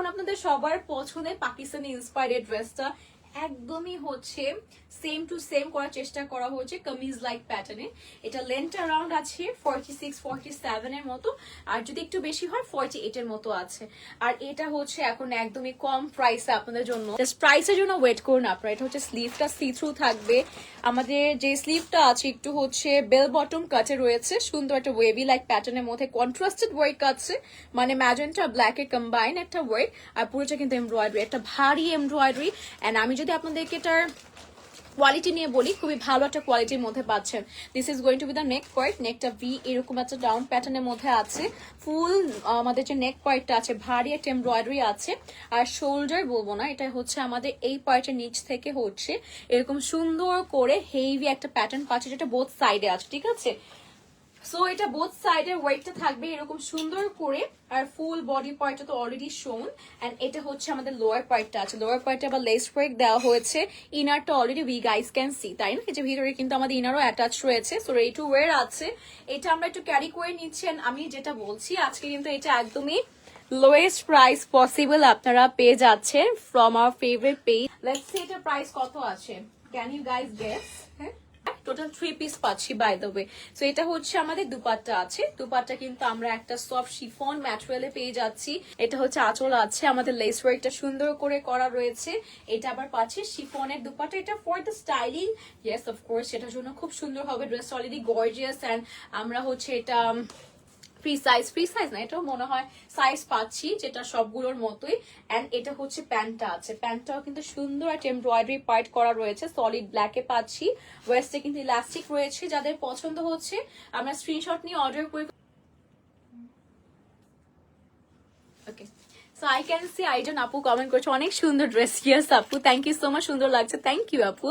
এখন আপনাদের সবার পছন্দের পাকিস্তানি ইন্সপায়ার্ড ড্রেসটা একদমই হচ্ছে সেম টু সেম করার চেষ্টা করা হয়েছে কামিজ লাইক প্যাটার্নে। এটা লেন্থ অ্যারাউন্ড আছে 46-47 এর মতো, আর যদি একটু বেশি হয় 48 এর মতো আছে। আর এটা হচ্ছে এখন একদমই কম প্রাইসে আপনাদের জন্য, জাস্ট প্রাইসের জন্য ওয়েট করুন আপনারা। এটা হচ্ছে স্লিভটা সি থ্রু থাকবে, আমাদের যে স্লিভটা আছে একটু হচ্ছে বেল বটম কাটে রয়েছে, সুন্দর একটা ওয়েভি লাইক প্যাটার্নের মধ্যে কন্ট্রাস্টেড ওয়ার্ক আছে, মানে ম্যাজেন্টা ব্ল্যাক এর কম্বাইন একটা ওয়ার্ক, আর পুরোটা কিন্তু এমব্রয়ডারি, একটা ভারী এমব্রয়ডারি। এন্ড আমি যদি আপনাদেরকে এটার কোয়ালিটি নিয়ে বলি, খুবই ভালো একটা কোয়ালিটির মধ্যে পাচ্ছেন। This is going to be the neck part, নেকটা ভি এরকম একটা ডাউন প্যাটার্নের মধ্যে আছে, ফুল আমাদের যে নেক পার্টটা আছে ভারী একটা এমব্রয়ডারি আছে, আর শোল্ডার বলবো না, এটা হচ্ছে আমাদের এই পার্টের নিচ থেকে হচ্ছে এরকম সুন্দর করে হেভি একটা প্যাটার্ন পাচ্ছে, যেটা বোথ সাইডে আছে, ঠিক আছে। সো এটা বোথ সাইডের ওয়েটটা থাকবে এরকম সুন্দর করে, আর ফুল বডি পার্টটা তো অলরেডি শোন। এন্ড এটা হচ্ছে আমাদের লোয়ার পার্টটা আছে, লোয়ার পার্টে আবার লেস ওয়ার্ক দেওয়া হয়েছে, ইনারটা already we guys can see, তাই না, এই যে ভিতরে কিন্তু আমাদের ইনারও অ্যাটাচ রয়েছে। সো রেডি টু ওয়্যার আছে, এটা আমরা একটু ক্যারি করে নিচ্ছি। And আমি যেটা বলছি আজকে কিন্তু এটা একদমই লোয়েস্ট প্রাইস পসিবল আপনারা পেয়ে যাচ্ছেন from our favourite page. Let's see এটা প্রাইস কত আছে, ক্যান ইউ গাইস গেস? হ্যাঁ, টোটাল 3 পিস পাচ্ছি বাই দ্য ওয়ে। সো এটা হচ্ছে আমাদের দুপাট্টা আছে, দুপাট্টা কিন্তু আমরা একটা সফট শিফন ম্যাটেরিয়ালে পেয়ে যাচ্ছি। এটা হচ্ছে আঁচল আছে, আমাদের লেস ওয়ার্কটা সুন্দর করে করা রয়েছে। এটা আবার পাচ্ছি শিফনের দুপাট্টা, এটা for the styling, yes of course সেটার জন্য খুব সুন্দর হবে, ড্রেস অলরেডি গর্জিয়াস। অ্যান্ড আমরা হচ্ছে এটা ফ্রি সাইজ না, এটাও মনে হয় সাইজ পাচ্ছি, যেটা সবগুলোর মতোই। এন্ড এটা হচ্ছে প্যান্টটা আছে, প্যান্টটাও কিন্তু সুন্দর একটা এমব্রয়ডারি পার্ট করা রয়েছে, সলিড ব্ল্যাকে পাচ্ছি, ওয়েস্টে কিন্তু ইলাস্টিক রয়েছে। যাদের পছন্দ হচ্ছে আমরা স্ক্রিনশট নিয়ে অর্ডার করে, ওকে। সো আই ক্যান সি আইজন আপু কমেন্ট করছে অনেক সুন্দর ড্রেস। ইয়েস আপু, থ্যাংক ইউ সো মাচ, সুন্দর লাগছে, থ্যাংক ইউ আপু।